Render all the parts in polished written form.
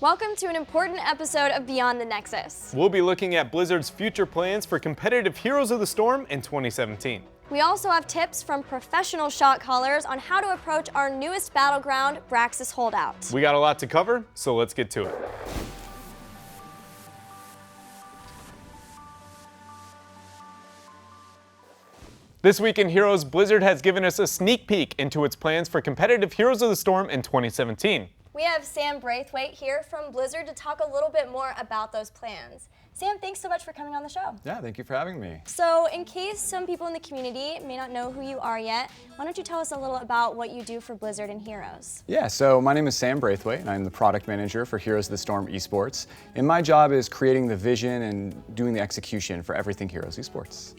Welcome to an important episode of Beyond the Nexus. We'll be looking at Blizzard's future plans for competitive Heroes of the Storm in 2017. We also have tips from professional shot callers on how to approach our newest battleground, Praxis Holdout. We got a lot to cover, so let's get to it. This week in Heroes, Blizzard has given us a sneak peek into its plans for competitive Heroes of the Storm in 2017. We have Sam Braithwaite here from Blizzard to talk a little bit more about those plans. Sam, thanks so much for coming on the show. Yeah, thank you for having me. So, in case some people in the community may not know who you are yet, why don't you tell us a little about what you do for Blizzard and Heroes? Yeah, so my name is Sam Braithwaite, and I'm the product manager for Heroes of the Storm Esports. And my job is creating the vision and doing the execution for everything Heroes Esports.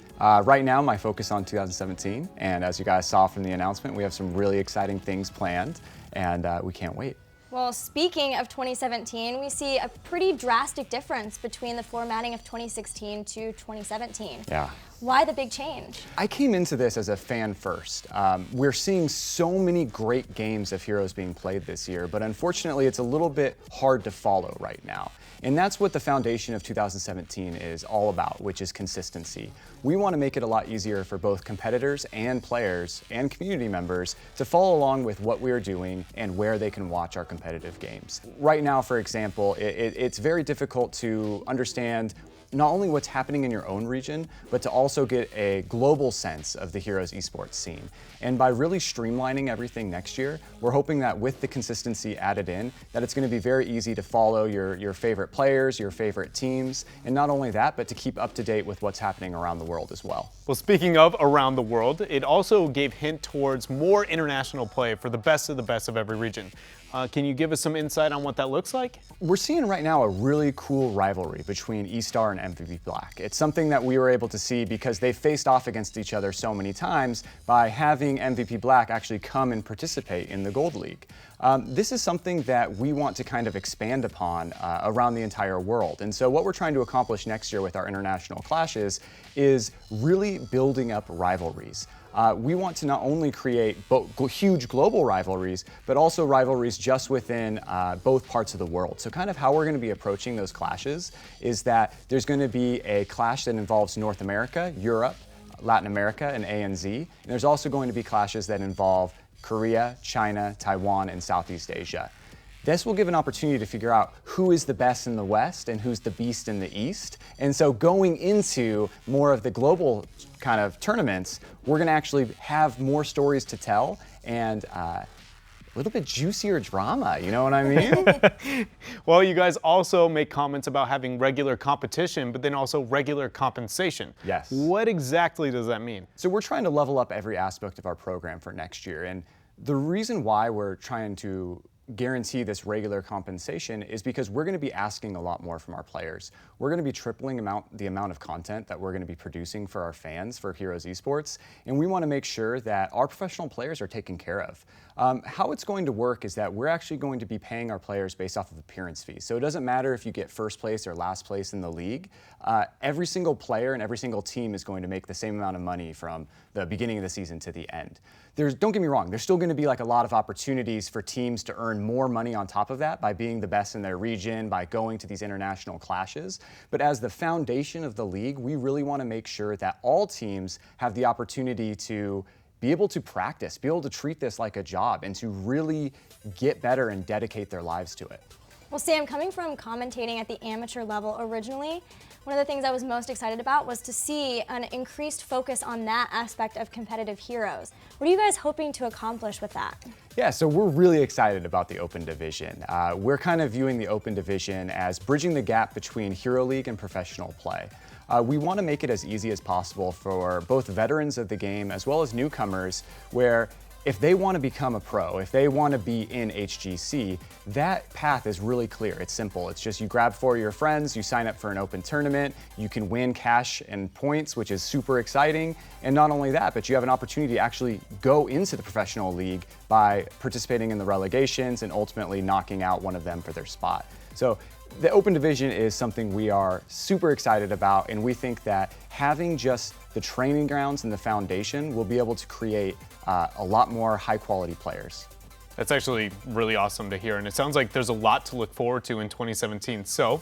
Right now, my focus on 2017, and as you guys saw from the announcement, we have some really exciting things planned, and we can't wait. Well, speaking of 2017, we see a pretty drastic difference between the formatting of 2016 to 2017. Yeah. Why the big change? I came into this as a fan first. We're seeing so many great games of Heroes being played this year, but unfortunately it's a little bit hard to follow right now. And that's what the foundation of 2017 is all about, which is consistency. We want to make it a lot easier for both competitors and players and community members to follow along with what we're doing and where they can watch our competitive games. Right now, for example, it's very difficult to understand not only what's happening in your own region, but to also get a global sense of the Heroes esports scene. And by really streamlining everything next year, we're hoping that with the consistency added in, that it's going to be very easy to follow your favorite players, your favorite teams, and not only that, but to keep up to date with what's happening around the world as well. Well, speaking of around the world, it also gave hint towards more international play for the best of every region. Can you give us some insight on what that looks like? We're seeing right now a really cool rivalry between E-Star and MVP Black. It's something that we were able to see because they faced off against each other so many times by having MVP Black actually come and participate in the Gold League. This is something that we want to kind of expand upon around the entire world. And so what we're trying to accomplish next year with our international clashes is really building up rivalries. We want to not only create huge global rivalries, but also rivalries just within both parts of the world. So kind of how we're going to be approaching those clashes is that there's going to be a clash that involves North America, Europe, Latin America, and ANZ. And there's also going to be clashes that involve Korea, China, Taiwan, and Southeast Asia. This will give an opportunity to figure out who is the best in the West and who's the beast in the East. And so going into more of the global kind of tournaments, we're going to actually have more stories to tell and a little bit juicier drama, you know what I mean? Well, you guys also make comments about having regular competition, but then also regular compensation. Yes. What exactly does that mean? So we're trying to level up every aspect of our program for next year. And the reason why we're trying to guarantee this regular compensation is because we're going to be asking a lot more from our players. We're going to be tripling the amount of content that we're going to be producing for our fans for Heroes Esports, and we want to make sure that our professional players are taken care of. How it's going to work is that we're actually going to be paying our players based off of appearance fees. So it doesn't matter if you get first place or last place in the league. Every single player and every single team is going to make the same amount of money from the beginning of the season to the end. Don't get me wrong, there's still going to be like a lot of opportunities for teams to earn more money on top of that by being the best in their region, by going to these international clashes. But as the foundation of the league, we really want to make sure that all teams have the opportunity to be able to practice, be able to treat this like a job, and to really get better and dedicate their lives to it. Well, Sam, coming from commentating at the amateur level originally, one of the things I was most excited about was to see an increased focus on that aspect of competitive Heroes. What are you guys hoping to accomplish with that? Yeah, so we're really excited about the Open Division. We're kind of viewing the Open Division as bridging the gap between Hero League and professional play. We want to make it as easy as possible for both veterans of the game as well as newcomers, where if they want to become a pro, if they want to be in HGC, that path is really clear. It's simple. It's just you grab 4 of your friends, you sign up for an open tournament, you can win cash and points, which is super exciting. And not only that, but you have an opportunity to actually go into the professional league by participating in the relegations and ultimately knocking out one of them for their spot. So the Open Division is something we are super excited about, and we think that having just the training grounds and the foundation will be able to create a lot more high quality players. That's actually really awesome to hear, and it sounds like there's a lot to look forward to in 2017. So,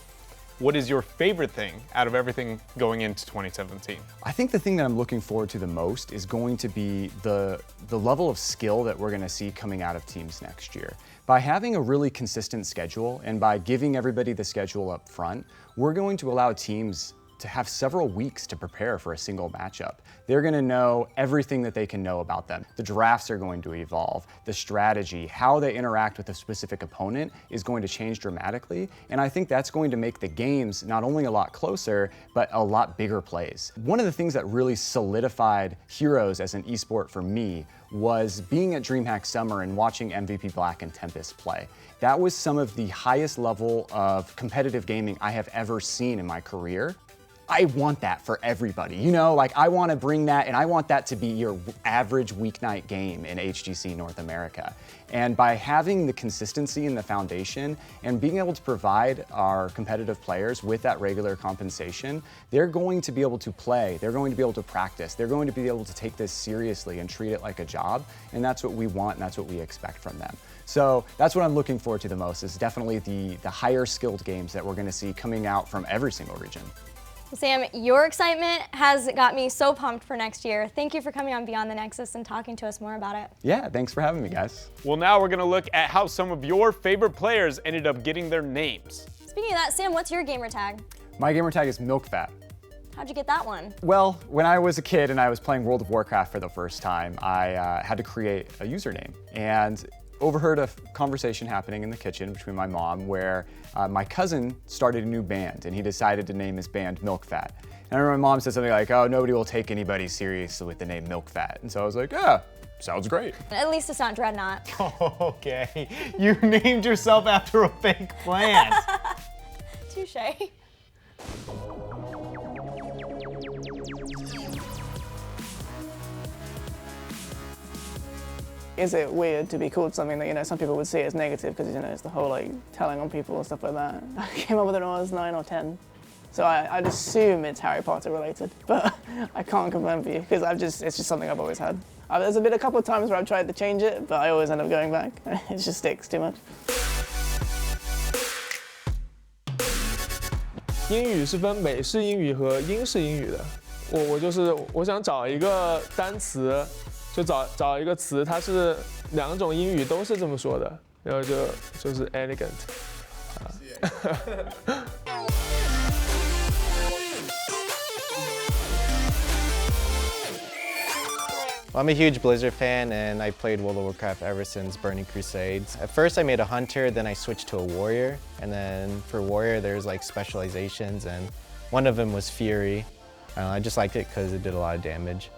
what is your favorite thing out of everything going into 2017? I think the thing that I'm looking forward to the most is going to be the level of skill that we're going to see coming out of teams next year. By having a really consistent schedule and by giving everybody the schedule up front, we're going to allow teams to have several weeks to prepare for a single matchup. They're going to know everything that they can know about them. The drafts are going to evolve. The strategy, how they interact with a specific opponent is going to change dramatically. And I think that's going to make the games not only a lot closer, but a lot bigger plays. One of the things that really solidified Heroes as an esport for me was being at DreamHack Summer and watching MVP Black and Tempest play. That was some of the highest level of competitive gaming I have ever seen in my career. I want that for everybody, you know, like I want to bring that, and I want that to be your average weeknight game in HGC North America. And by having the consistency in the foundation and being able to provide our competitive players with that regular compensation, they're going to be able to play, they're going to be able to practice, they're going to be able to take this seriously and treat it like a job, and that's what we want and that's what we expect from them. So that's what I'm looking forward to the most, is definitely the higher skilled games that we're going to see coming out from every single region. Sam, your excitement has got me so pumped for next year. Thank you for coming on Beyond the Nexus and talking to us more about it. Yeah, thanks for having me, guys. Well, now we're gonna look at how some of your favorite players ended up getting their names. Speaking of that, Sam, what's your gamer tag? My gamer tag is MilkFat. How'd you get that one? Well, when I was a kid and I was playing World of Warcraft for the first time, I had to create a username, and overheard a conversation happening in the kitchen between my mom where my cousin started a new band and he decided to name his band MilkFat. And I remember my mom said something like, oh, nobody will take anybody seriously with the name MilkFat. And so I was like, yeah, sounds great. At least it's not Dreadnaught. Okay, you named yourself after a fake plant. Touche. Is it weird to be called something that, you know, some people would see as negative because, you know, it's the whole, like, telling on people and stuff like that. I came up with it when I was 9 or 10. So I'd assume it's Harry Potter related, but I can't confirm for you because it's just something I've always had. There's been a couple of times where I've tried to change it, but I always end up going back. It just sticks too much. 英语是分美式英语和英式英语的。我想找一个单词，就找一个词，它是两种英语都是这么说的，然后就是 elegant。Well, I'm a huge Blizzard fan, and I played World of Warcraft ever since Burning Crusades. At first I made a hunter, then I switched to a warrior, and then for warrior there's like specializations, and one of them was Fury. I just liked it because it did a lot of damage.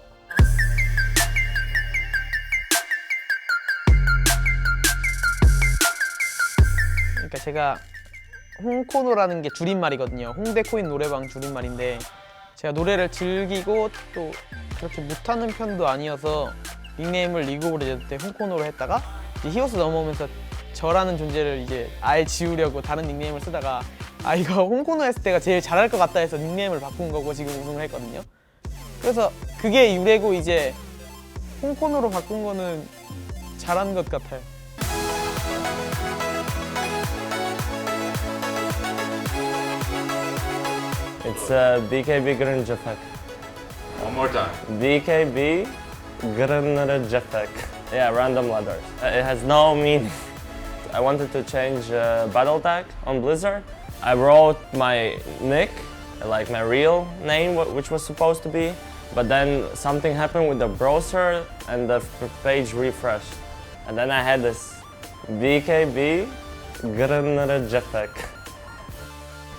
그러니까 제가 홍코노라는 게 줄임말이거든요. 홍대코인 노래방 줄임말인데 제가 노래를 즐기고 또 그렇게 못하는 편도 아니어서 닉네임을 리그 오브 레전드 때 홍코노로 했다가 이제 히오스 넘어오면서 저라는 존재를 이제 아예 지우려고 다른 닉네임을 쓰다가 이거 홍코노 했을 때가 제일 잘할 것 같다 해서 닉네임을 바꾼 거고 지금 우승을 했거든요. 그래서 그게 유래고 이제 홍코노로 바꾼 거는 잘한 것 같아요. It's BKB Grunjefek. One more time. BKB Grunjefek. Yeah, random letters. It has no meaning. I wanted to change battle tag on Blizzard. I wrote my nick, like my real name, which was supposed to be, but then something happened with the browser and the page refreshed. And then I had this BKB Grunjefek.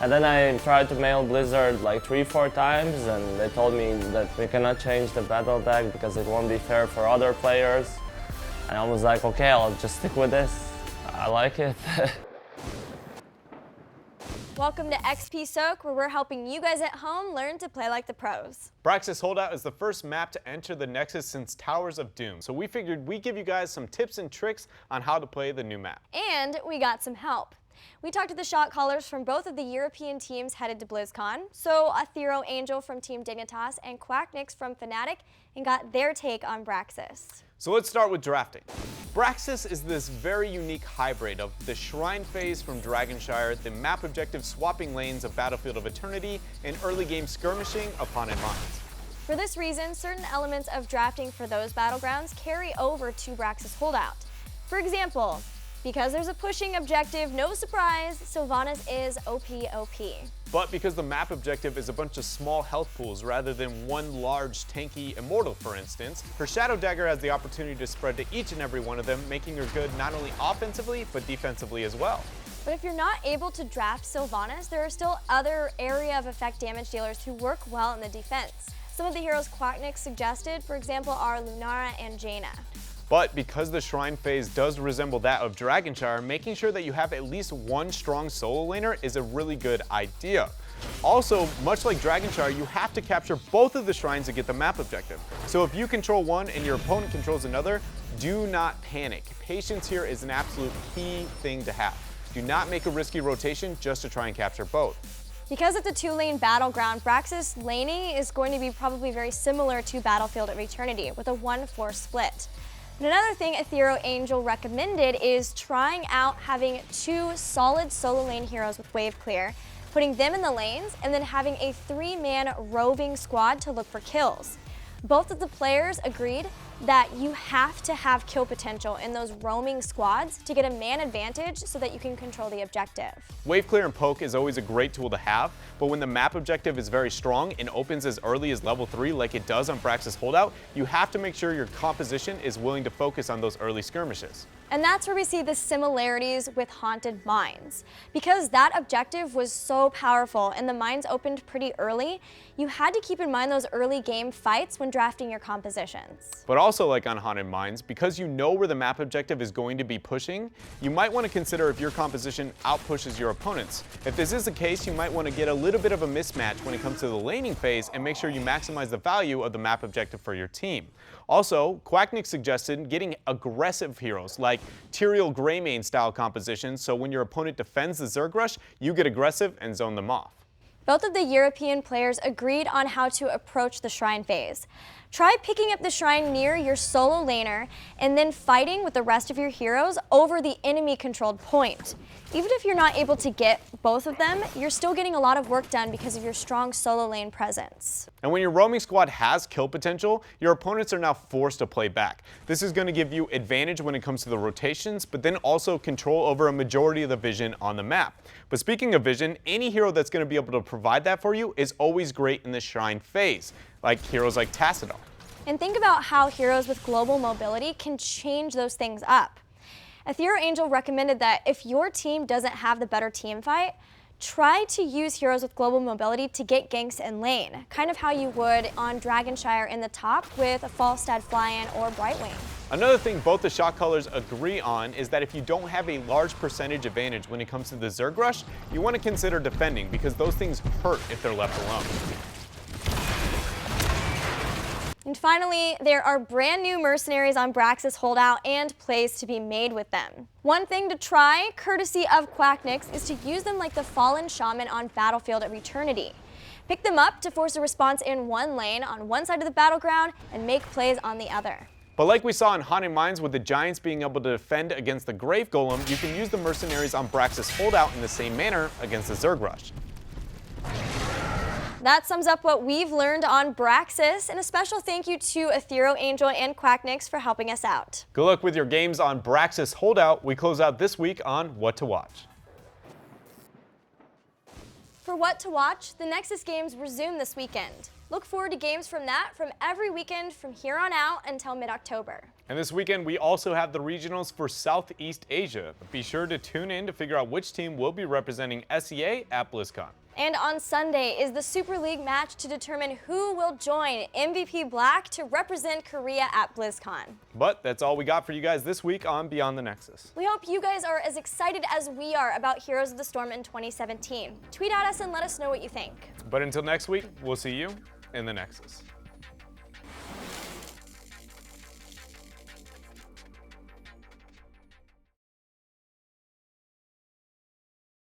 And then I tried to mail Blizzard like 3-4 times, and they told me that we cannot change the battle tag because it won't be fair for other players. And I was like, okay, I'll just stick with this. I like it. Welcome to XP Soak, where we're helping you guys at home learn to play like the pros. Praxis Holdout is the first map to enter the Nexus since Towers of Doom, so we figured we'd give you guys some tips and tricks on how to play the new map. And we got some help. We talked to the shot callers from both of the European teams headed to BlizzCon, so Athero Angel from Team Dignitas and Quacknix from Fnatic, and got their take on Praxis. So let's start with drafting. Praxis is this very unique hybrid of the Shrine phase from Dragonshire, the map objective swapping lanes of Battlefield of Eternity, and early game skirmishing of Haunted Mines. For this reason, certain elements of drafting for those battlegrounds carry over to Praxis Holdout. For example, because there's a pushing objective, no surprise, Sylvanas is OP. But because the map objective is a bunch of small health pools rather than one large tanky immortal, for instance, her Shadow Dagger has the opportunity to spread to each and every one of them, making her good not only offensively, but defensively as well. But if you're not able to draft Sylvanas, there are still other area of effect damage dealers who work well in the defense. Some of the heroes Quacknick suggested, for example, are Lunara and Jaina. But because the Shrine phase does resemble that of Dragonshire, making sure that you have at least one strong solo laner is a really good idea. Also, much like Dragonshire, you have to capture both of the shrines to get the map objective. So if you control one and your opponent controls another, do not panic. Patience here is an absolute key thing to have. Do not make a risky rotation just to try and capture both. Because it's a two-lane battleground, Praxis laning is going to be probably very similar to Battlefield of Eternity with a 1-4 split. But another thing Ethereal Angel recommended is trying out having two solid solo lane heroes with wave clear, putting them in the lanes, and then having a 3-man roving squad to look for kills. Both of the players agreed that you have to have kill potential in those roaming squads to get a man advantage so that you can control the objective. Wave clear and poke is always a great tool to have, but when the map objective is very strong and opens as early as level 3 like it does on Praxis Holdout, you have to make sure your composition is willing to focus on those early skirmishes. And that's where we see the similarities with Haunted Mines. Because that objective was so powerful and the mines opened pretty early, you had to keep in mind those early game fights when drafting your compositions. But also like on Haunted Mines, because you know where the map objective is going to be pushing, you might want to consider if your composition outpushes your opponents. If this is the case, you might want to get a little bit of a mismatch when it comes to the laning phase and make sure you maximize the value of the map objective for your team. Also, Quacknick suggested getting aggressive heroes like Tyrael Greymane style compositions, so when your opponent defends the Zerg Rush, you get aggressive and zone them off. Both of the European players agreed on how to approach the Shrine phase. Try picking up the Shrine near your solo laner and then fighting with the rest of your heroes over the enemy-controlled point. Even if you're not able to get both of them, you're still getting a lot of work done because of your strong solo lane presence. And when your roaming squad has kill potential, your opponents are now forced to play back. This is going to give you advantage when it comes to the rotations, but then also control over a majority of the vision on the map. But speaking of vision, any hero that's going to be able to provide that for you is always great in the Shrine phase, like heroes like Tassadar. And think about how heroes with global mobility can change those things up. Ethereal Angel recommended that if your team doesn't have the better team fight, try to use heroes with global mobility to get ganks in lane, kind of how you would on Dragonshire in the top with a Falstad Fly-In or Brightwing. Another thing both the shot callers agree on is that if you don't have a large percentage advantage when it comes to the Zerg Rush, you want to consider defending because those things hurt if they're left alone. And finally, there are brand new mercenaries on Praxis Holdout and plays to be made with them. One thing to try, courtesy of Quacknix, is to use them like the Fallen Shaman on Battlefield of Eternity. Pick them up to force a response in one lane on one side of the battleground and make plays on the other. But like we saw in Haunted Mines with the Giants being able to defend against the Grave Golem, you can use the mercenaries on Praxis Holdout in the same manner against the Zerg Rush. That sums up what we've learned on Praxis, and a special thank you to Ethereal Angel and Quacknix for helping us out. Good luck with your games on Praxis Holdout. We close out this week on What to Watch. For What to Watch, the Nexus games resume this weekend. Look forward to games from that from every weekend from here on out until mid-October. And this weekend, we also have the regionals for Southeast Asia. Be sure to tune in to figure out which team will be representing SEA at BlizzCon. And on Sunday is the Super League match to determine who will join MVP Black to represent Korea at BlizzCon. But that's all we got for you guys this week on Beyond the Nexus. We hope you guys are as excited as we are about Heroes of the Storm in 2017. Tweet at us and let us know what you think. But until next week, we'll see you in the Nexus.